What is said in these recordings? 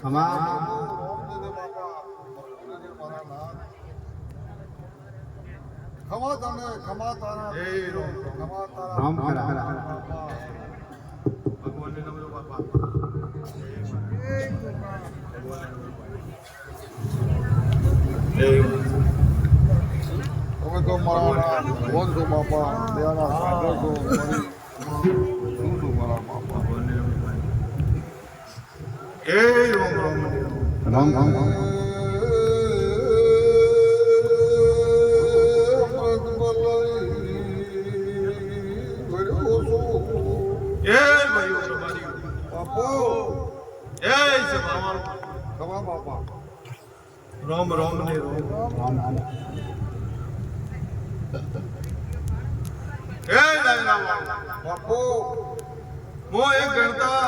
ખમા તારા ભગવાનને નમો બાપા તમે તો મારા વંશો બાપા દયાના સાગર છો મારા બાપા રામ રામ રામ રામ ને રામ બાપુ મો એક ગણતા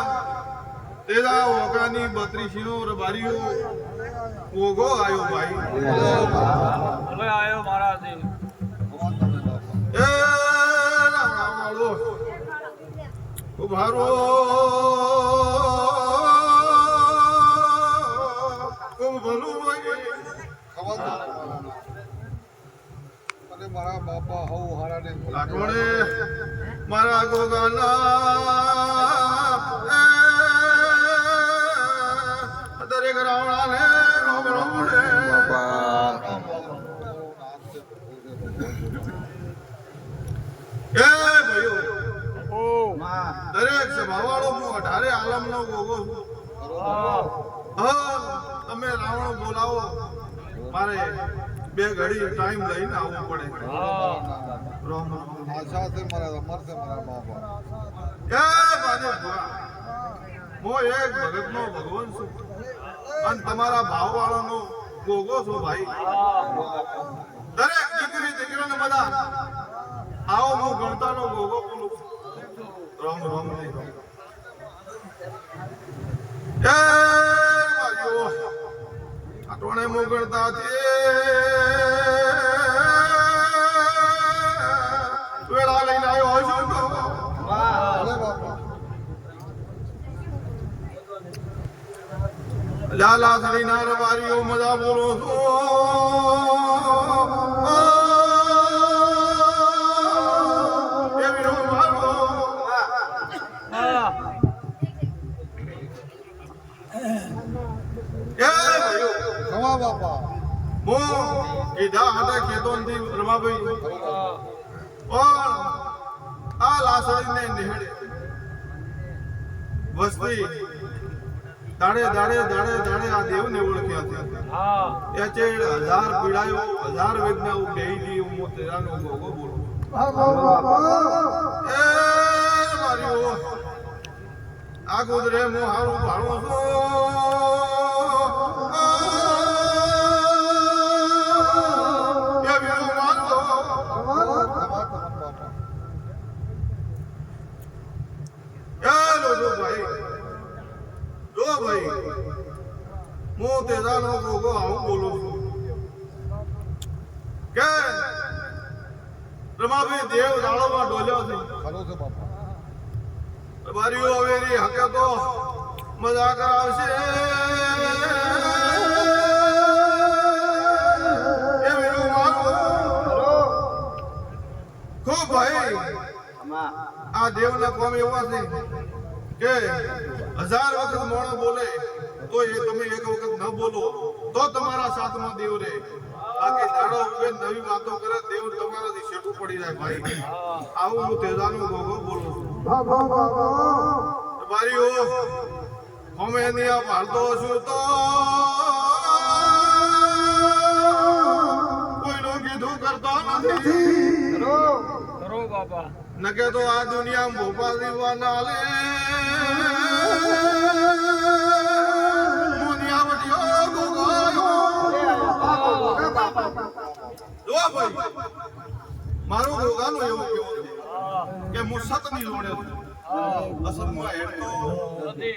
તેરા ઓગાની 32 નો રબારીઓ ઓગો આયો ભાઈ હવે આયો મહારાજ એ રામ વાળો ઉભારો મારા બાપા હો હારાને લાટોડે મારા ગોગાના દરેક રાવણાને રોમ રોમ રે બાપા એ ભાઈઓ ઓ દરેક સભાવાળો હું 18 આલમનો ગોગો છું હા તમે રાવણ બોલાવો મારે 2 ઘડી ટાઈમ લઈને આવવું પડે રોમ આશા છે મારા મરસે મારા બાપા એ બાજે મો એક ભગતનો ભગવાન છું અને તમારા ભાવવાળાનો ગોગો છું ભાઈ દરેક દીકરી દીકરાને બધા આવો હું ગણતાનો ગોગો બોલું રોમ રોમ એ ભાઈઓ આટોણે મોગળતા છે વેળા લઈને આવ્યો હોય શું લાલા સડી ના રવારીઓ મજા બોલો છો એવી રો મારો બાપા મો કીધા હતા ખેતોનથી રમાભાઈ આ લાસડીને નિહળે વસ્તી દાડે દાડે દાડે દાડે આ દેવને ઓળખ્યા છે એ ચેડ 1000 પીડાયો 1000 વેદના બેહી હું તેરાનો ગોગો બોલો એ મારીઓ આ ગોદરે મો હારું ભાળો છો હું તેજાનો ગોગો આવું બોલું છું કે રમાભાઈ દેવ દાડોમાં ડોલ્યો છે ખરો છે બાપા રબારીઓ હવેરી હકે તો મજા કરાવશે એ વીરો મારો ખૂબ ભાઈ આ દેવના કોમ એવા છે કે 1000 વખત મોણો બોલે તો એ તમે એક વખત ન બોલો તો તમારા સાથમાં દેવ રહે બાકી દાડો ઉગે નવી વાતો કરે દેવ તમારાથી શેઠું પડી જાય ભાઈ આવું હું તેજાનો ગોગો બોલું બારીઓ અમે એની આ ભારતો છું તો કોઈનું કીધું કરતા નથી કરો બાપા નકે તો આ દુનિયામાં ભોપા દીવાના લે મારું ગોગાનું એવું કેવું છે કે હું સતની લોડે છું અસલમાં હેડતો નથી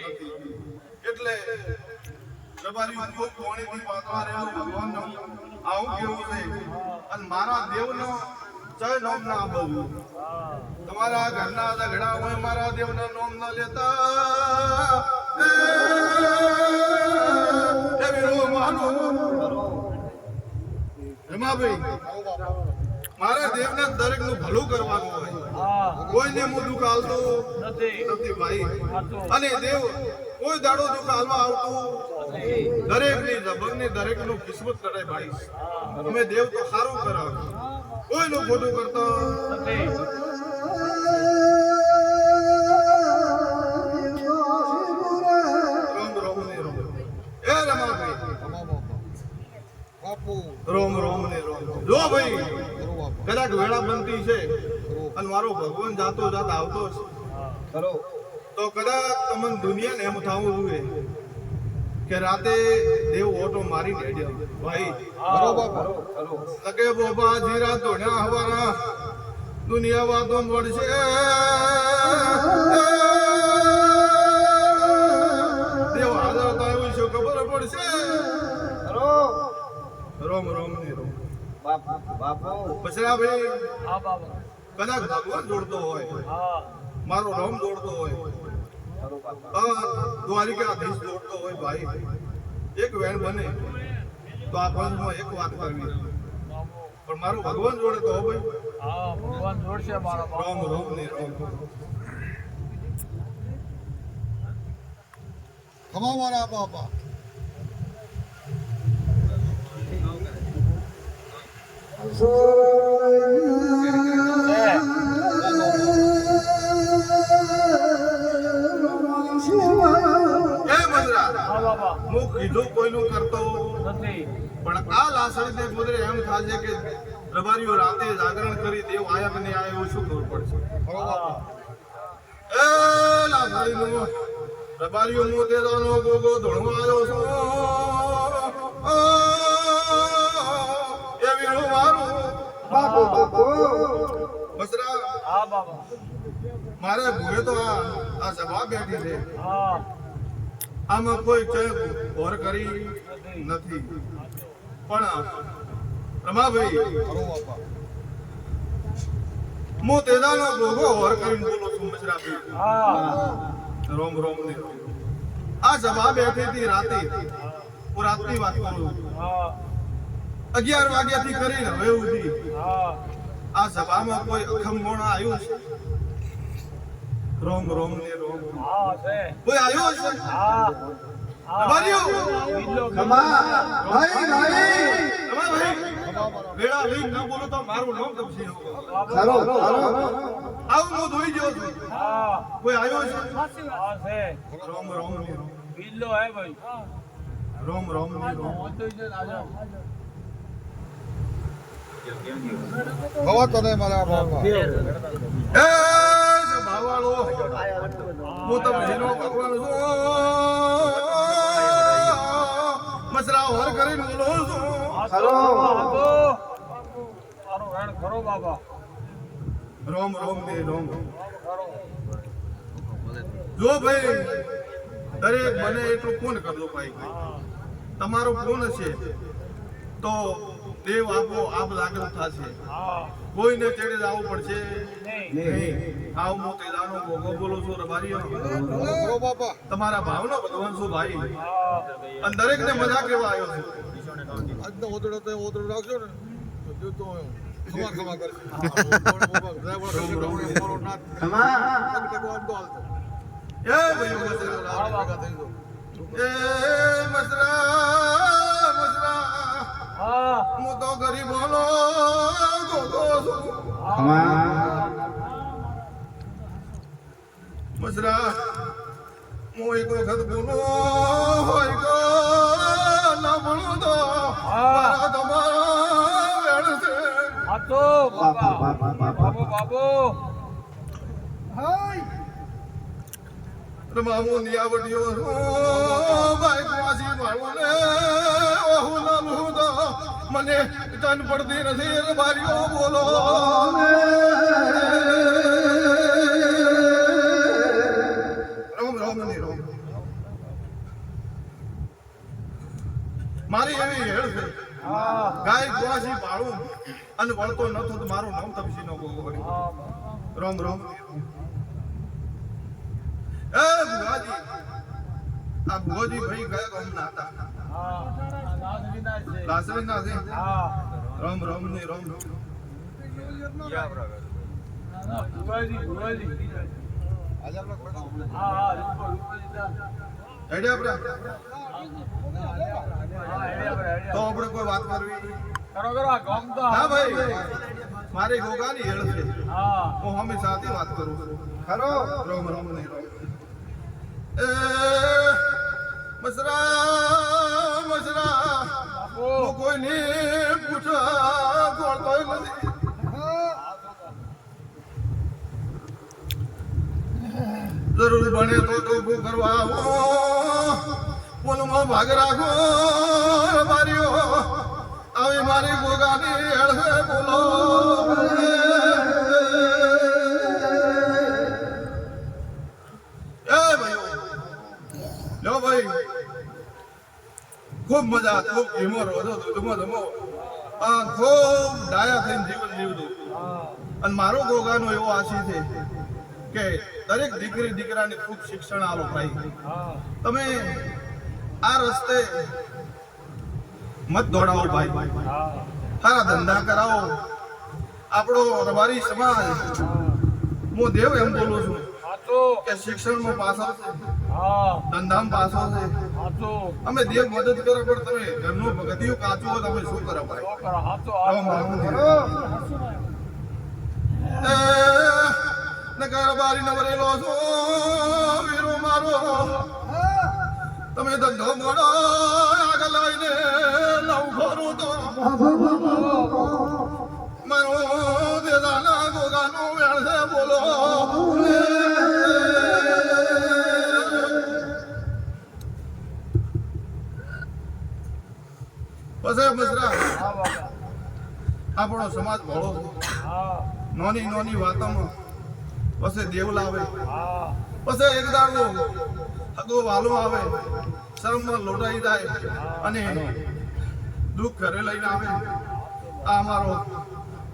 એટલે રબારી ખૂબ કોણીથી પાતળા રહેલું ભગવાનનું આવું કેવું છે અને મારા દેવનો જય નામ ના બોલવું તમારા ઘરના ઝઘડા હોય મારા દેવના નામ ના લેતા કરવાનું રમાભાઈ મારા દેવને દરેકનું ભલું કરવાનું હોય હા કોઈને હું દુઃખ હાલતો નથી નથી ભાઈ સાચું અને દેવ કોઈ દાડો દુઃખ હાલવા આવતું નથી દરેકની જબરની દરેકનું કિસ્મત કરે ભાઈ અમે દેવ તો સારું કરાવે કોઈનું ખોટું કરતો નથી રોમ રોમ ને રોમ એ રમાભાઈ રોમ રોમ ને રોમ જો ભાઈ કદાચ વેળા બનતી છે અને મારો ભગવાન જાતો જાત આવતો છે તો કદાચ તમને દુનિયાને એમ થવું જોઈએ કે રાતે દેવ ઓટો મારી નેડ્યો ભાઈ લગે બોબા જીરા ધોણ્યા હવાના દુનિયા વાતો મળશે દેવ હાજર તો એવું શું ખબર પડશે રોમ રોમ ને રોમ બસરા ભાઈ હા બાબા કદાચ ભગવાન જોડતો હોય હા મારો રોમ જોડતો હોય દ્વારિકાધીશ જોડતો હોય ભાઈ એક વેણ બને તો આ પંચમાં એક વાત કરવી પણ મારું ભગવાન જોડે તો હો ભાઈ હા ભગવાન જોડશે મારા રોમ બાપુ રોમ ને રોમ મારા બાપા એ મંદરા હા બાબા હું કીધું કોઈનું કરતો નથી પણ આ લાસડીને કુદરે એમ થાશે કે રબારીઓ રાતે જાગરણ કરી દેવ આયા કે નહીં આયા એવું શું ખબર પડશે હા એ લાસડીનું રબારીઓ નું તે દાનો ગોગો ધોણવા આવ્યો છું એ વીણું મારું બસરા હા બાબા મારે ભૂએ તો આ સભા બેઠી છે હા આમાં કોઈ ચય ઓર કરી નથી પણ રમાભાઈ હું તેદાનો ગોગો ઓર કરીને બોલું છું બસરાભાઈ હા રોમ રોમ ને આ સભા બેઠી હતી રાતે હું રાતની વાત કરું હા 11 વાગ્યાથી કરીને હવે સુધી હા આ સભામાં કોઈ અખંબોણા આવ્યું છે રોમ રોમ ને રોમ હા છે કોઈ આવ્યો છે હા રબારીઓ બિલ્લો ભાઈ વેળા લઈ ન બોલો તો મારું નામ તપસી આવું હું ધોઈ ગયો છું હા કોઈ આવ્યો છે હા છે રોમ રોમ ને રોમ બિલ્લો હે ભાઈ રોમ રોમ ને રોમ હવા તને મારા બાપા એ ભાવાળો હું તપસીનો ભગવાન છું મસરા હોર કરીને બોલું છું તારો વેણ ખરો બાબા રોમ રોમ ને રોમ ખરો જો ભાઈ દરેક બને એટલું પૂન કરજો ભાઈ તમારો પૂન છે તો દેવ આપો આપ જાગૃત થશે હા કોઈને ચડે જવું પડશે નહીં નહીં આવ હું તેદાનો ભોગો બોલું છું રબારીઓ બાપા તમારા ભાવનો ભગવાન છું ભાઈ હા અને દરેકને મજા કેવા આવ્યો છું આજનો ઓતડો તો ઓતડો રાખજો ને તો જો તો ખમા ખમા કરશે એ ભાઈ મસરા એ મસરા મસરા હા હું તો ગરીબોનો ગોગો છું મસરા હું એક વખત બોલો હોય તો ના બોલું તો મારા તમારા વેણ છે આ તો બાબા બાબુ બાબુ રમામું નિયાવટીઓ ભાઈ કુવાસી ભાવને ઓહુ નાલું તો મને તન પડતી નથી રબારીઓ બોલો રોમ રોમ ની રોમ મારી એવી હેળ છે હા ગાય કુવાસી ભાળું અને વળતો ન થતો મારું નામ તપસી નો ગોગો કરી હા રોમ રોમ એ ભુવાજી આ ભુવાજી ભાઈ ગયા ગામના હતા હા લાજ વિના છે લાસવી ના છે હા રામ રામ ને રામ ભુવાજી આજે આપણે ખોટા હા હા રૂપાજી હેડે આપણે હા તો આપણે કોઈ વાત કરવી કરો કરો આ ગામ તો હા ભાઈ મારી ગોગાની હેળ છે હા હું હંમેશા સાથે વાત કરું ખરો રામ રામ ને રામ એ મસરા બાપુ હું કોઈની પૂછવા ગોળતોય નથી જરૂર બને તો ઉભું કરવા આવો પોલમાં ભાગ રાખો મારીઓ આવી મારી ગોગાની હેળે બોલો એ ભાઈઓ લો ભાઈ ખૂબ મજા ખૂબ ધીમો રોજો ધમો ધમો ખૂબ ડાયા થઈને જીવન જીવતું અને મારો ગોગાનો એવો આશી છે કે દરેક દીકરી દીકરાને ખૂબ શિક્ષણ આલો ભાઈ હા તમે આ રસ્તે મત દોડાવો ભાઈ હા સારા ધંધા કરાવો આપણો રબારી સમાજ હું દેવ એમ બોલું છું હાચો કે શિક્ષણમાં પાછો છે હા ધંધામાં પાછો છે હાચો અમે દેવ મદદ કરો પણ તમે ઘરનું ભગતિયું કાચું હોય તમે શું કરો ભાઈ તો કરો હાચો રામ રામ નગર બારી નવરેલો છો વીરો મારો તમે ધંધો મોડો આગળ લઈને લઉં ખરું તો મારો દેદાના ગોગાનું વેણ છે બોલો પછી મસરા હા બાબા આપણો સમાજ ભળો હા નાની નાની વાતોમાં પછી દેવ લાવે હા પછી એક દાડો હગો વાલો આવે શરમમાં લોટાઈ જાય અને દુઃખ ઘરે લઈને આવે આ અમારો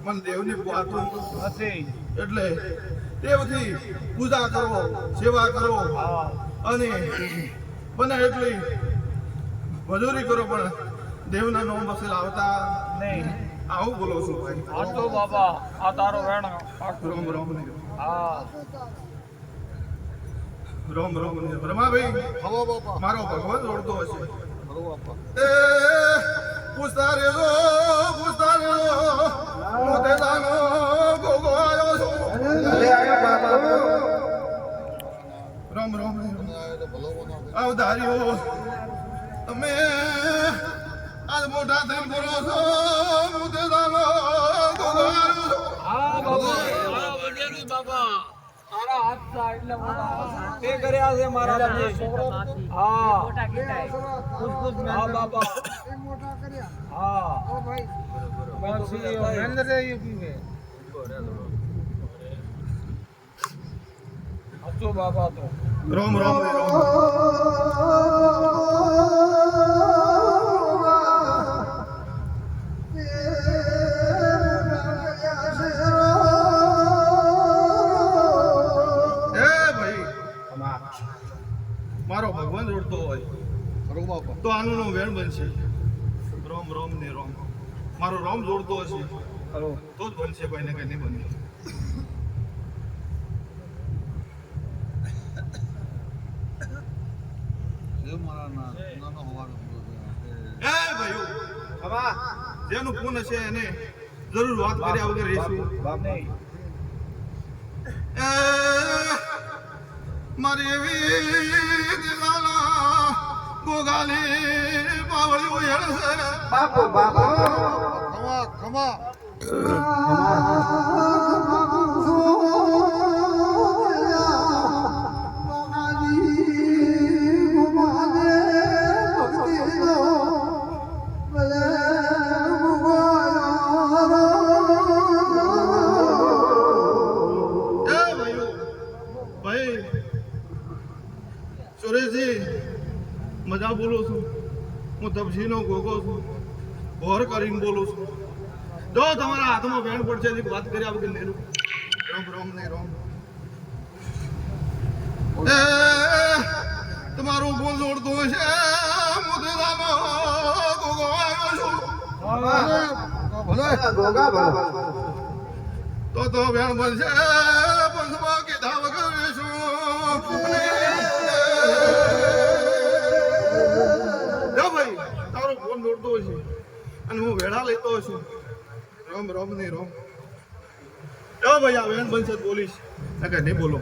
મન દેવની વાતો નથી એટલે દેવથી પૂજા કરો સેવા કરો હા અને બને એટલી મજૂરી કરો પણ દેવના નામ બસે લાવતા નહીં આવું બોલો છું ભાઈ હાચો બાબા આ તારો વેણ રામ રામ ને હા રામ રામ ને બ્રહ્માભાઈ હવા બાપા મારો ભગવાન જોડતો હશે હલો બાપા એ પૂછતા રેલો મોતે દાનો ગોગો આવ્યો છું રામ રામ ને રામ. આ તો ભલો બનાવો અવધારીઓ તમે આજ મોટા થઈને બોલો છો મોતે દાનો ગોગો આવ્યો છું હા બાબા મારા વડિયાની બાબા તારા હાથ સા એટલે મોટા તે કર્યા છે મારા લગે હા હા બાબા હા પછી મહેન્દ્ર યુપી મે હાચો બાબા તો રામ રામ ને રામ એ ભાઈ મારો ભગવાન જોડતો હોય હલો બાપા તો આનું નામ વેણ બનશે રોમ રોમ ને રોમ મારો રોમ જોડતો હશે હલો તો જ બનશે ભાઈ ને કઈ નહીં બને જે મારા નાનો હવાનો એ ભાઈઓ જેનું પૂન હશે એને જરૂર વાત કર્યા વગર રહીશું નહીં એ મારી એવી દિલાલા ગોગાલી પાવળ્યું હેળ છે ખમા ખમા એ ભાઈઓ ભાઈ સુરેશજી મજા બોલું છું હું તપસીનો ગોગો છું ભોર કરીને બોલું છું જો તમારા હાથમાં બેન પડશે એની વાત કર્યા વગર નહીં રોમ રોમ ને રોમ એ તમારું બોલ જોડતું હશે મોઢેરાનો ગોગો આવ્યો છું. ભલે ગોગા ભલો તો વેણ બનશે પંચમાં કીધા વગર વેશું. જો ભાઈ તારો ફોન દોડતો હશે અને હું વેળા લેતો હશું. રોમ રોમ નહીં રોમ. જો ભાઈ આ વેણ બનશે તો બોલીશ નકર નહીં બોલો.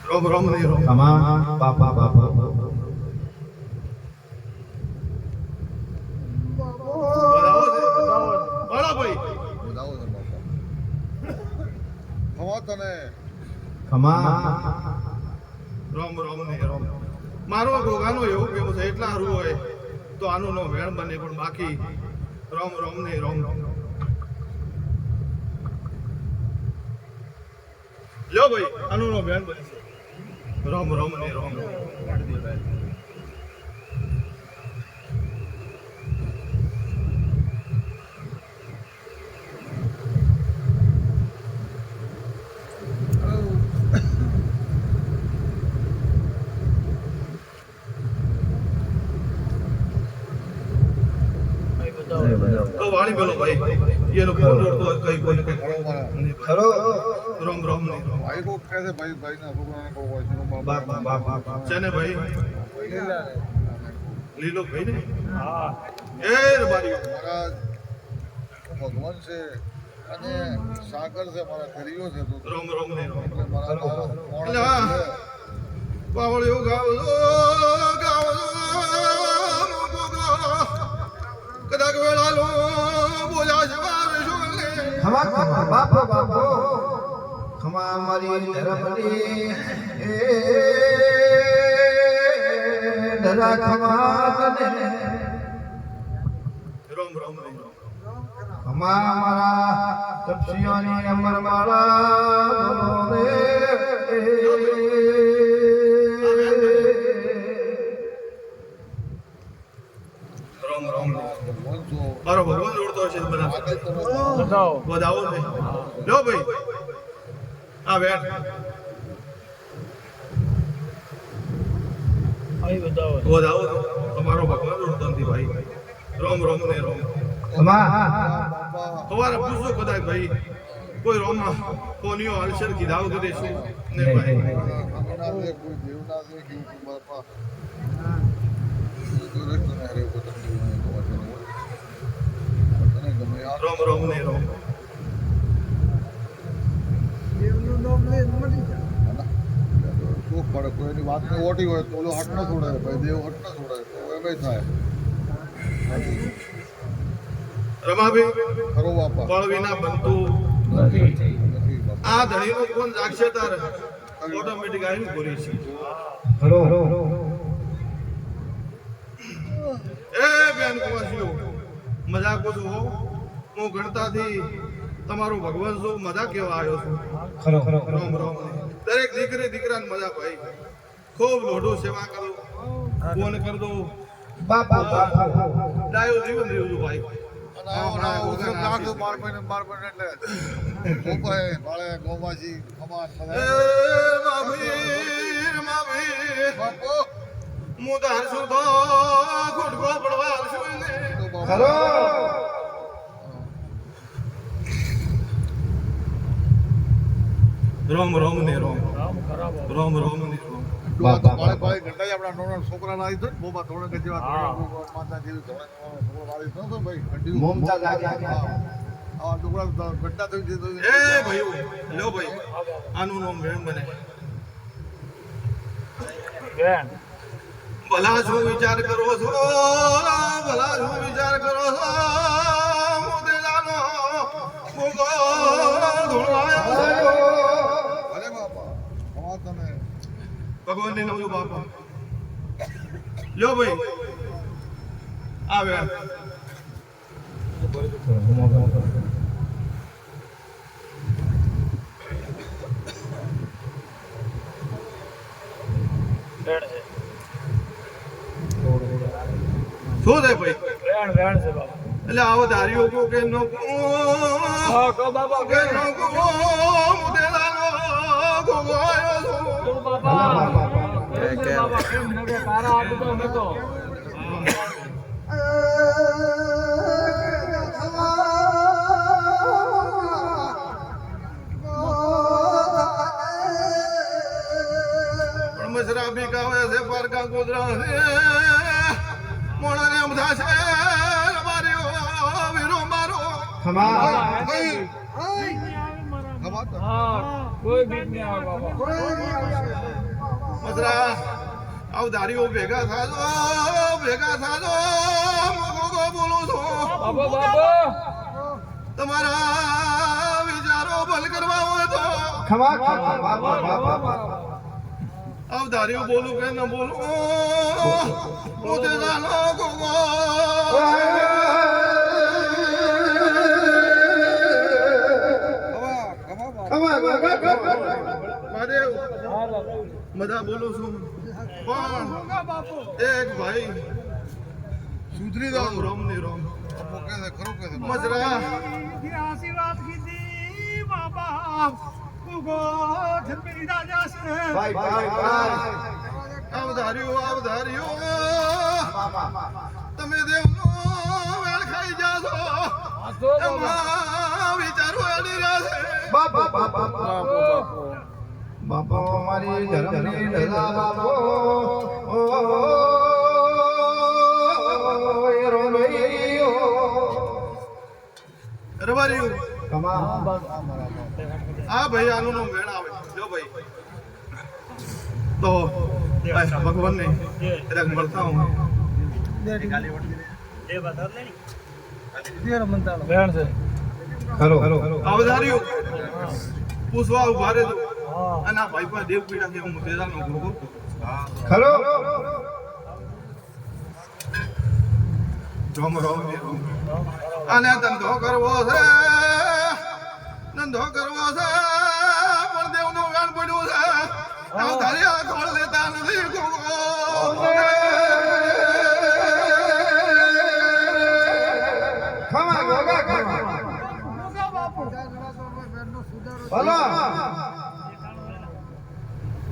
રોમ રોમ નહીં રોમ. ખમા બાપા બાપા બોલાવો છે. બોલો ભાઈ. બોલાવો ને બાપા ખવા તને ખમા રોમ રોમ નહીં રોમ. મારો ગોગાનો એવું કેવું છે એટલા સારું હોય તો આનું નો વેણ બને પણ બાકી રોમ રોમ નહીં રોમ. લ્યો ભાઈ આનું નો વેણ બને રોમ રોમ નહીં રોમ. તો વાળી બોલો ભાઈ એનો ફોન જોડતો હોય કઈ બોલે કઈ ખરો મારા ખરો રોમ રોમ નહીં રોમ. ભાઈ કોક કહે છે ભાઈ ભાઈના છોકરાને કહો હોય છે બાપા બાપા છે ને ભાઈ લીલો ભાઈ ને હા એ રબારી મારા ભગવાન છે અને સાગર છે મારા દરિયો છે તો રોમ રોમ નહીં રોમ. એટલે મારા એટલે હા. પાવળિયો ગાવજો ગાવજો કદાચ વેળાલો બોલ્યા છે વાવેશું ને. ખમા ખમા બાપા બાપો ખમા મારી ધરમની એ ધરા ખમા તને રોમ રોમ નહીં રોમ. ખમા મારા તપસીઓની અમર માળા બોલો રે રોમ રોમ નહીં. ભગવાન છો મારો ભગવાન જોડતો હશે તો બધા આજે તમે બતાવો વધાવો છે. લો ભાઈ આ વેણ અહીં બતાવો વધાવો છે. તમારો ભગવાન જોડતો નથી ભાઈ. રોમ રોમ નહીં રોમ. ખમા બાપા સવારે પૂછજો કદાચ ભાઈ કોઈ રોમમાં કોનીઓ હલચલ કીધા વગર દેશું ને ભાઈ. ના દે કોઈ દેવ ના દે કે બાપા તને હરે પોતાને જીવન કહો છે તને ગમે આ રોમ રોમ નહીં રોમ. શું પડે કોઈની વાત ને ઓટી હોય તો ઓલો હટ ન છોડે ભાઈ દેવ હટ ન છોડે તો એમ થાય રમાભાઈ ખરો બાપા ફળ વિના બનતું નથી બાપા આ ધણીનું કોણ રાખશે તારે ઓટોમેટિક આવી પૂરી છે. ખરો એ બેન કુવાસીઓ મજાક ઓછું હો. હું ગણતાથી તમારું ભગવાન છું મજા કેવા આવ્યો છું. ખરો ખરો રોમ રોમ દરેક દીકરી દીકરાને મજા ભાઈ. ખૂબ લોઢો સેવા કરો ફોન કર દો બાપા બાપા ડાયો જીવન રહ્યું છું ભાઈ. અને આવો ઓછો કાઢો 12 મહિને એટલે ગોપાએ ભાળે ગોમાજી ખમાન એ બધા માભી બાપો હું તો હરશું તો ખોટકો પડવા હરશું ને. તો બાપા ખરો રોમ રોમ ને રોમ રામ ખરાબ રોમ રોમ ને રોમ. ડોહા તો ભાળે ભાળે ઘંટાઈ આપણા નાના છોકરા ના આવી તો બોબા થોડા કે જેવા માતા જેવી થોડા છોકરો વાળી તો ભાઈ ઘંટી મોમતા લાગે આ ટુકડા ઘંટા થઈ જતો એ ભાઈઓ લો ભાઈ આનું નામ વેણ બને. બેન ભલા શું વિચાર કરો છો ભલા શું વિચાર કરો છો મોદેલાનો ભૂગો ધોળાયો. અરે બાપા ખવા તને ભગવાનને નવજો બાપા. લ્યો ભાઈ આ વેણ બેન છે એટલે આવો ધાર્યો કો કે નો હા કો બાબા કે નો કો મુદેલાનો ગોગોયો કો બાબા બાબા કેમ નગે તારા આટ તો નતો મસરા બી કાવે છે પારકા ગોદરા છે મોણાને અમધા છે માર્યો વીરો મારો ખમા હા કોઈ બીક નહીં આવે બાબા મસરા આવ ધારીઓ ભેગા થાજો મોગો બોલું છું બાબા બાબા તમારા વિચારો ભલ કરવા હોય તો ખમા બાબા આવ ધારીઓ બોલું કે ન બોલું હું તે જાનો ગોગો મહાદેવ મજા બોલું છું પણ એક ભાઈ સુધરી રામ જાવ રામ ને રામ કે છે ખરું કે છે મજરા આશીર્વાદ કીધી બાબા કુગો ઠપી રાજા છે ભાઈ આવધાર્યો તમે દેવનો વેળ ખાઈ જાશો એમાં વિચારો એડી રહ્યા છે બાપો મારી ધર્મની ધજા બાપો એ રોનૈયો રવાર્યું ખમા આ ભાઈ આનું નામ વેણ આવે જો ભાઈ તો ભગવાન ને રંગ મળતા હું બેન છે ખરો આવધાર્યું પૂછવા ઉભા રહેજો અને આ ભાઈ પાસે દેવ પીડા છે હું તેજાનો ગોગો ખરો રોમ રોમ ને રોમ અને ધંધો કરવો છે પણ દેવનો વેણ પડ્યું છે આવધારી આ ખોળ લેતા નથી ગોગો ખમા ગોગા ખમા ભલો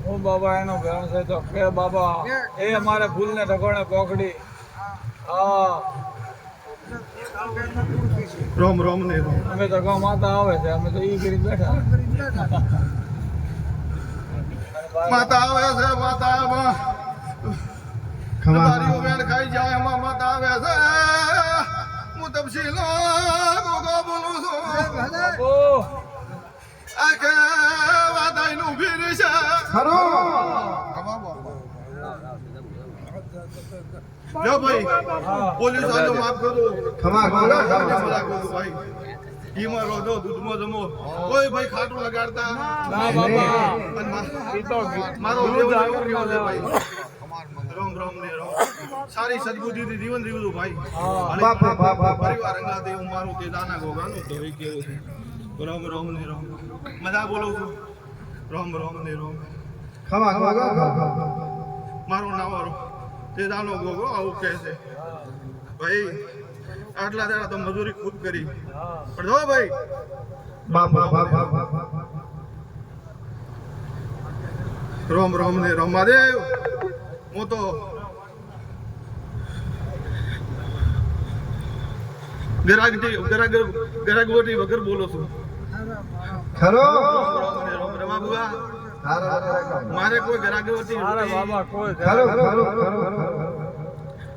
ઓ બાબા એનો બેન છે તો કે બાબા એ અમારે ફૂલને ઢકોણે પકડી હા રોમ રોમ ને રોમ અમે તો ગૌ માતા આવે છે અમે તો ઈ કરી બેઠા માતા આવે છે માતા તમારી વેણ ખાઈ જાય એમાં માતા આવે છે હું તપશીલો ગોગો બોલું છું બાપુ આખે વાદાઈનું ભીર છે ખરો જો ભાઈ પોલીસ વાળો માફ કરો ખમા ગોગા ભાઈ ઘીમાં રોજો દૂધમાં જમો કોઈ ભાઈ ખાટું લગાડતા ના બાબા અને ઈ તો મારો દેવ એવો કેવો છે ભાઈ રામ રામ ને રામ સારી સદબુદ્ધિથી જીવન જીવતું ભાઈ અને બાપા પરિવાર અંગાતે હું મારું તે દાના ગોગાનું તો એ કેવું છે રામ રામ ને રામ મજા બોલું છું રામ રામ ને રામ ખમા ગોગા મારું નામ તે દાનો ગોગો આવું કહે છે ભાઈ આટલા દાડા તો મજૂરી ખુદ કરી પણ જો ભાઈ બાપા રામ રામ ને રામ મહાદેવ હું તો ગરાગવટી વગર બોલો છું ખરો રામ ને રામ રમા બુઆ મારે કોઈ ગરાગવટી અરે બાબા કોઈ ખરો ખરો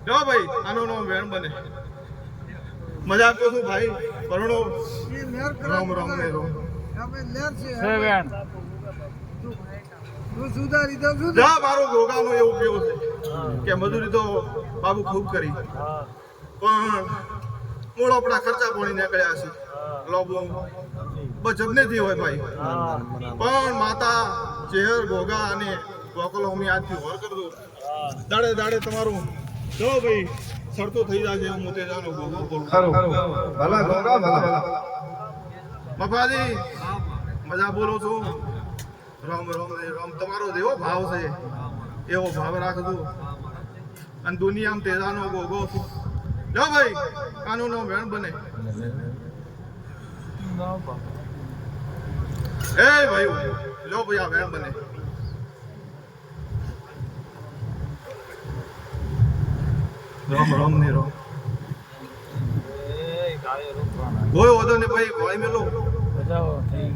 જો ભાઈ આનો નો વેણ બને મજાક તો છું ભાઈ પરણો રામ રામ ને રામ છે બેન જા મારો ગોગાનું એવું કેવું છે કે મજૂરી તો બાબુ ખૂબ કરી પણ મૂળ આપણા ખર્ચા પાણી નીકળ્યા છે લોબો બચત નથી હોય ભાઈ પણ માતા ચેહર ગોગા અને ગોકલો અમે આજથી હોર કરી દો દાડે દાડે તમારું જો ભાઈ સરતો થઈ જશે હું મોતે જાનો ગોગો બોલું ખરો ભલા ગોગા ભલા બાપાજી મજા બોલો છું રામ રામ રામ તમારો જેવો ભાવ છે એવો ભાવ રાખજો અને દુનિયામાં તેજાનો ગોગો છું જો ભાઈ કાનૂનો વેણ બને એ ભાઈ લો ભાઈ આ વેણ બને રામ રામ ને રામ કોઈ વાંધો નહીં ભાઈ વાળી મેલો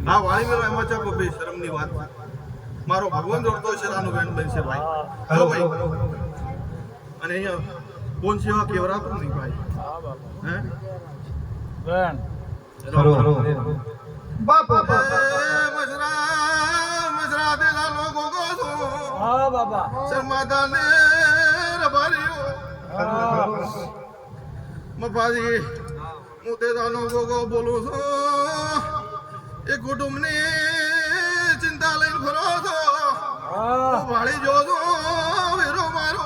હા વાળી મેલો એમાં ચાકો ભાઈ શરમની વાત મારો ભગવાન જોડતો છે આનું વેણ બનશે ભાઈ હેલો ભાઈ અને અહીંયા કોણ સેવા કેવરાતું નહીં ભાઈ હે વેણ બાપા મજરા દેલા લોકો ગો છો હા બાબા શર્માદા ને રબારીઓ મપાજી હું તે દાનો ગોગો બોલું છું એ કુટુંબની ચિંતા લઈને ફરો છો હા વાળી જો છો વેરો મારો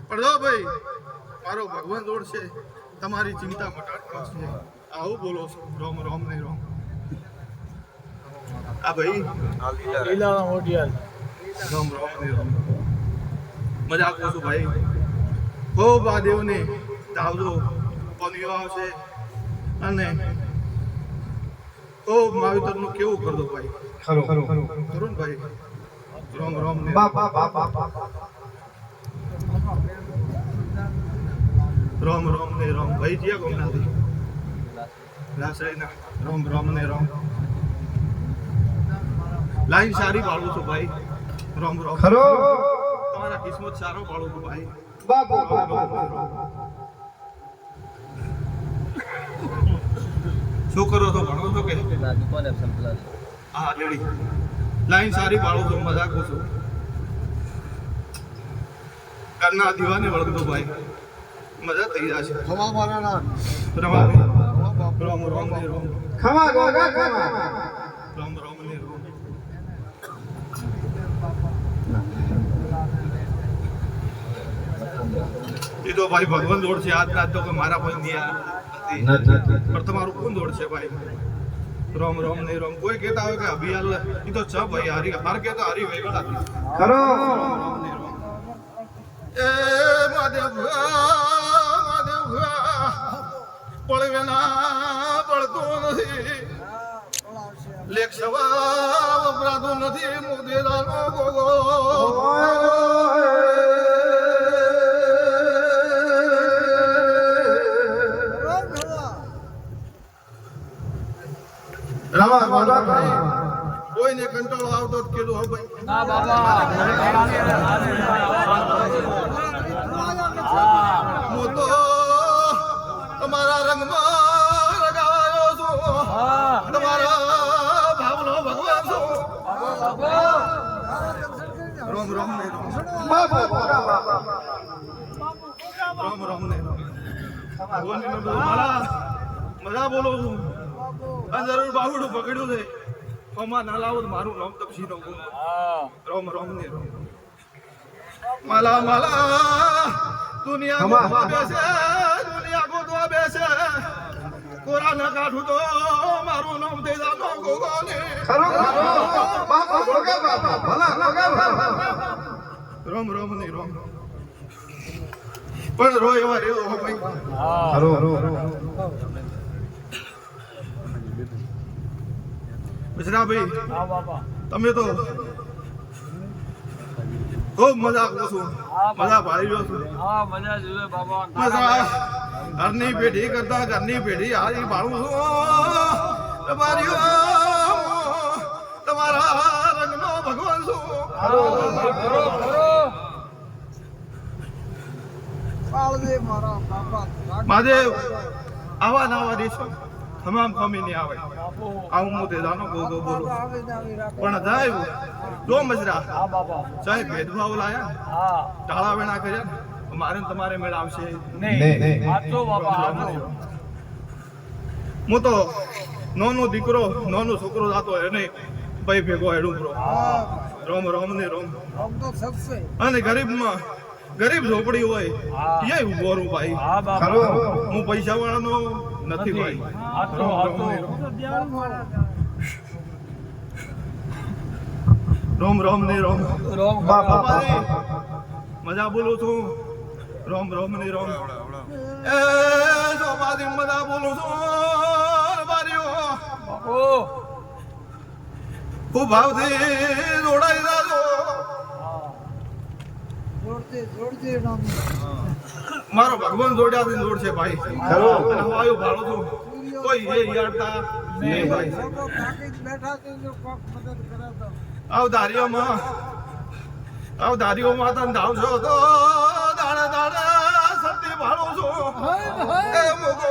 પણ જો ભાઈ મારો ભગવાન જોડ છે તમારી ચિંતા મટાડવાનો છે આવું બોલો છો રોમ રોમ ને રોમ આ ભાઈ લીલા મોટિયા રોમ રોમ ને રોમ મજા કરું છું ભાઈ ખૂબ આ દેવને ધાવજો પનિયો આવશે અને ખૂબ માવિતરનું કેવું કર દો ભાઈ કરું ને ભાઈ રોમ રોમ ને રોમ રોમ ને રોમ ભાઈ જીયા ગોમનાથી લાસરીના રોમ રોમ ને રોમ લાઈન સારી પાડું છું ભાઈ રોમ રોમ તમારા કિસ્મત સારો પાડું છું ભાઈ શું કરો છો ભણો છો કે હા લેડી લાઈન સારી પાડું છું મજાક છું કરના દીવાને વળગતો ભાઈ મજા થઈ જશે ખવા મારાના રમા રોમ રોમ ને રોમ ખમા ગોગા ખમા રોમ રોમ ને રોમ એ તો ભાઈ ભગવાન દોડ છે આજ રાત તો કે મારા કોઈ દિયા પણ તમારું કોણ દોડ છે ભાઈ રોમ રોમ ને રોમ કોઈ કહેતા હોય કે અભિયાલ એ તો છ ભાઈ હારી હાર કહેતા હારી વેગળ હતી ખરો એ મહાદેવ પડવેના પડતો નથી લેખ સવા વપરાતો નથી મુદેલાનો ગોગો કોઈને કંટાળો આવતો જ કીધું હો ભાઈ ના બાબા હું તો તમારા રંગમાં રગાયો છું હા તમારા ભાવનો ભગવાન છું રોમ રોમ ને રોમ રોમ રોમ ને રોમ ભગવાનને મેં બધું મારા મજા બોલો છું અને જરૂર બાવડું પકડ્યું છે ફમાં ના લાવો તો મારું નામ તપસી નો હા રોમ રોમ ને રોમ માલા માલા દુનિયા ગોતવા બેસે દુનિયા ગોતવા બેસે કોરા ના કાઢું તો મારું નામ દે જાનો ગોગો ને રોમ રોમ ને રોમ પણ રો એવા રેવો હો ભાઈ હા બિસરા ભાઈ હા બાબા તમે તો ખૂબ મજા કરું છું મજા ભાળી રહ્યો છું હા મજા જોવે બાબા મજા ઘરની પેઢી કરતા ઘરની પેઢી હારી ભાળું છું તમારી તમારા રંગનો ભગવાન છું મહાદેવ આવા નાવા દેશો તમામ કમી નહીં આવે આવું હું તે જાનો ગોગો બોલું પણ જાય જો મજરા હા બાબા ચાહે ભેદભાવ લાયા હા ટાળા વેણા કર્યા મારે ને તમારે મેળ આવશે નહીં આજો બાબા આજો હું તો નાનો દીકરો નાનો છોકરો જાતો એને ભાઈ ભેગો હેડું બ્રો રોમ રોમ ને રોમ અને ગરીબમાં ગરીબ ઝોપડી હોય એ ઉભો રહું ભાઈ હા બાબા હું પૈસા વાળાનો નથી ભાઈ આજો આજો રોમ રોમ ને રોમ રોમ બાપા મજા બોલું છું રોમ રોમ ની રોમ એ સોપાદી મદા બોલું છું બારીઓ બાપુ ખૂબ ભાવથી જોડાઈ જાજો મારો ભગવાન જોડ્યાથી જોડશે ભાઈ ખરો. અને હું આવ્યો ભાડો છું કોઈ એ યારતા નહીં ભાઈ આવ ધારીઓમાં તને ધાવશો તો દાડે દાડે સતી ભાડો છો એ મોકો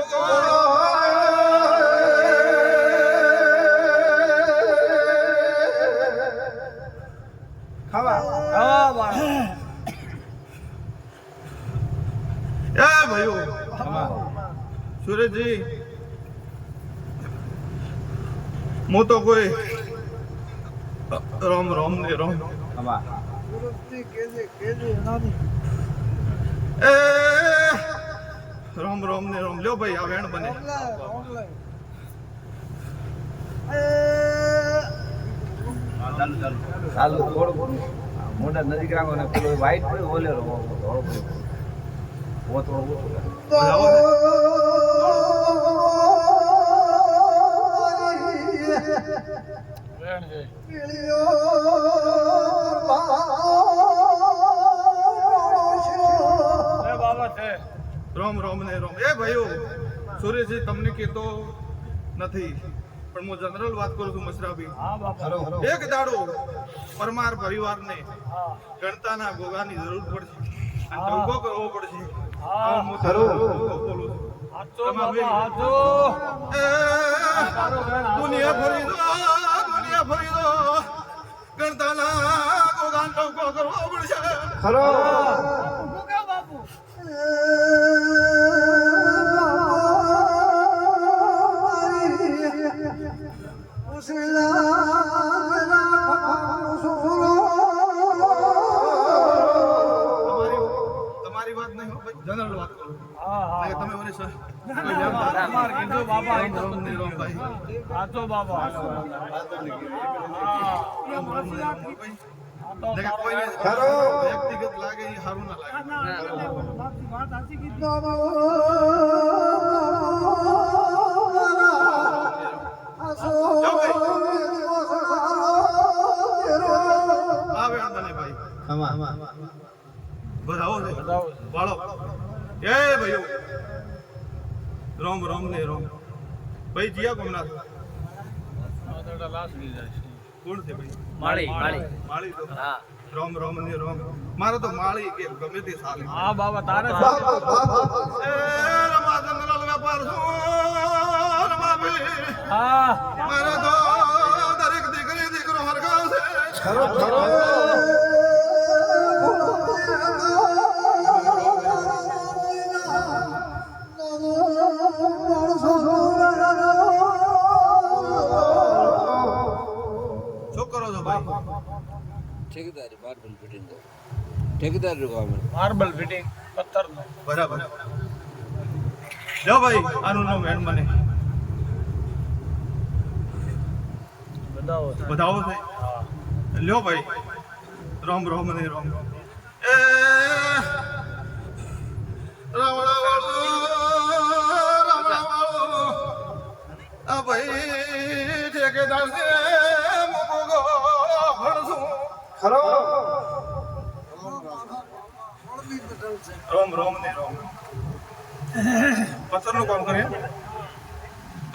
ખાવા હા બાળા એ ભાઈઓ સુરેશજી હું તો કોઈ રોમ રોમ ને રોમ એ રોમ રોમ ને રોમ લ્યો ભાઈ આ વેણ બને ચાલુ થોડું મોટા નજીક રાખો ને પેલો વાઈટ પડ્યો ઓલેરો ધોળો પડ્યો વેણ છે એ બાબા છે રોમ રોમ ને રોમ એ ભાઈઓ સુરેશજી તમને કહેતો નથી પણ હું જનરલ વાત કરું છું મશરાફી હા બાપા એક દાડો પરમાર પરિવારને હા ગણતાના ગોગાની જરૂર પડશે અને ટૂંકો કરવો પડશે હા આ હું ટૂંકો બોલું છું. હાચો બાપા હાચો એ દુનિયા ફરી દો ગણતાના ગોગાન ટૂંકો કરવો પડશે ખરો તમારી વાત નહીં હો ભાઈ જનરલ વાત કરું હા હા નહીં, તમે મને સર તમાર કીધું બાપા રોમ રોમ ને રોમ ભાઈ હાચો બાપા હા રોમ રોમ ને રોમ ભાઈ હાચો દેખે કોઈને ખરો. વ્યક્તિગત લાગે એ સારું ના લાગે જાઓ ભાઈ આ વેણ બને ભાઈ બધાઓ છે વાળો એ ભાઈઓ રોમ રોમ ને રોમ ભાઈ જીયા કોમના કોણ છે ભાઈ માળી માળી તો હા રોમ રોમ ને રોમ મારે તો માળી કે ગમે તે સારી હા બાબા તારે એ રમા જનરલ વેપાર છું રમા ભાઈ હા મારે તો દરેક દીકરી દીકરો હરગાવ છે ખરો ખરો શું કરો છો ભાઈ ठेकेदारी मार्बल फिटिंग का ठेकेदार रिक्वायरमेंट માર્બલ ફિટિંગ પથ્થર નો બરાબર જો ભાઈ આનું નામ વેણ બને બધાઓ છે લ્યો ભાઈ રોમ રોમ ને રોમ એ રાવણા વાળો આ ભાઈ ઠેકેદાર છે મોગો ભણશું ખરો રોમ રોમ ને રોમ પથ્થર નું કામ કરે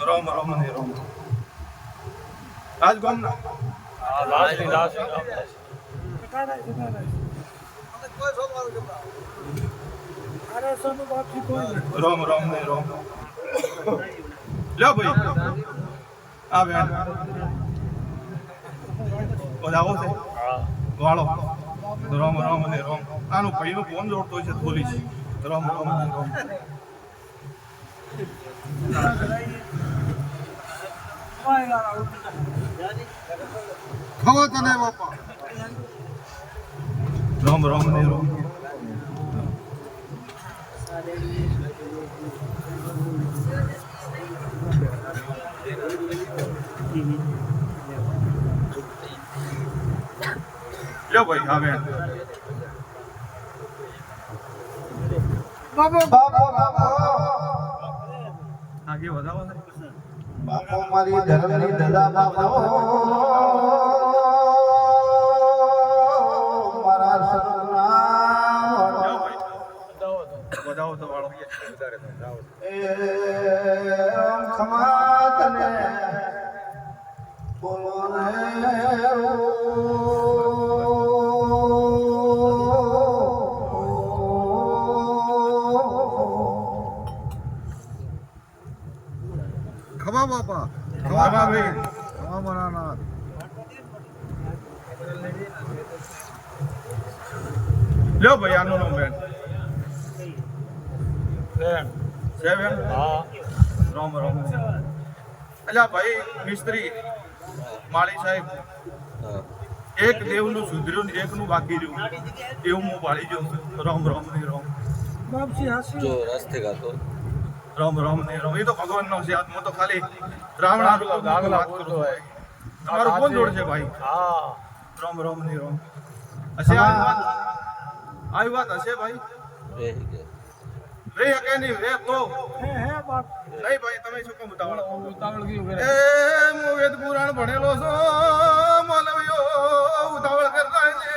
રોમ રોમ ને રોમ આજ ગામ ના હા લાસની રોમ રોમ ને રોમ લ્યો ભાઈ આ બેન બધાઓ છે વાળો રોમ રોમ ને રોમ આનું ભાઈનું ફોન જોડતો છે પોલીસ રોમ રોમ ને રોમ ખવો તને બાપા રોમ રોમ ને રોમ લ્યો ભાઈ આવે આગે વધાવો ને બાપો મારી ધર્મની ધજા બાપો મારા સતનામ વધાવો તો વાળો એ ખમા તને બોલો ખમા બાપા ખમા ભાઈ ખમા મારા નાથ લ્યો ભાઈ આનું નામ બેન છે બેન હા રામ રામ અલ્યા ભાઈ મિસ્ત્રી માળી સાહેબ હા એક દેવનું સુધર્યું ને એકનું બાકી રહ્યું એવું હું પાળી ગયો રામ રામ ને રામ જો રસ્તે ગાતો રામ રામ ને રામ એ તો ભગવાનનો છે આત્મા તો ખાલી રાવણા દાખલા પૂરતો હોય. તમારો કોણ જોડ છે ભાઈ હા રામ રામ ને રામ હશે આવી વાત હશે ભાઈ રહી ગયા રે હકે નહીં રે તો નહીં ભાઈ તમે શું કામ ઉતાવળ ઉતાવળ ગયું એ હું વેદ પુરાણ ભણેલો છો માનવીઓ ઉતાવળ કરતા છે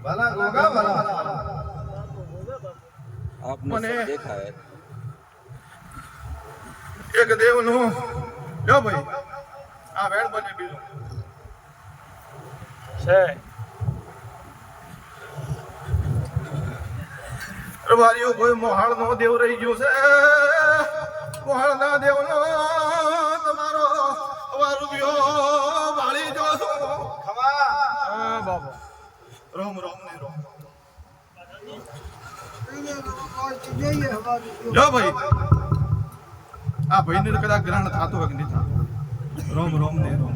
ભલા ગોગા ભલા आपने મને सब देखा है એક દેવનું લ્યો ભાઈ આ વેણ બને બીજો છે રવારીઓ કોઈ મોહાળ નો દેવ રહી ગયો છે મોહાળ ના દેવ નો તમારો રૂપિયો વાળી જો છો હા બાપા રામ રામ ને રામ લ્યો ભાઈ આ ભાઈ ને કદાચ ગ્રહણ થતું હોય કે નહીં થતું રામ રામ ને રામ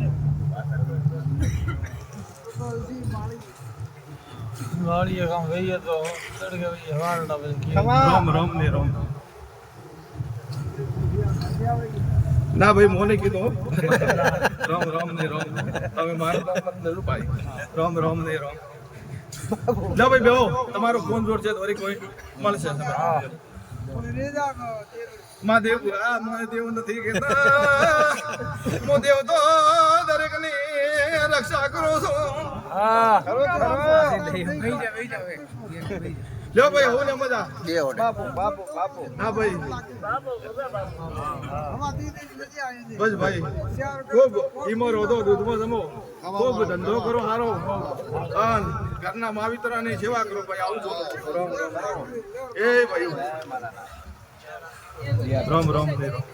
વાળીએ કામ ગઈએ તો તડકે વઈએ વાળના બધી રામ રામ ને રામ ના ભાઈ મોને કીધું રામ રામ ને રામ તમે મારું નામ મત લેજો ભાઈ રામ રામ ને રામ ના ભાઈ બેહો તમારો ફોન જોડ છે તો વળી કોઈ મળશે મહાદેવ મહાદેવ નથી કહેતા મહાદેવ તો દરેક ની રક્ષા કરો છો હા લ્યો ભાઈ હું ને મજા બાપુ બાપુ બાપુ હા ભાઈ બસ ભાઈ ખૂબ ઈમો રોધો દૂધમાં જમો ખૂબ ધંધો કરો સારો અન ઘરના માવિતરાની સેવા કરો ભાઈ આવું છો એ ભાઈ રામ રામ ને રામ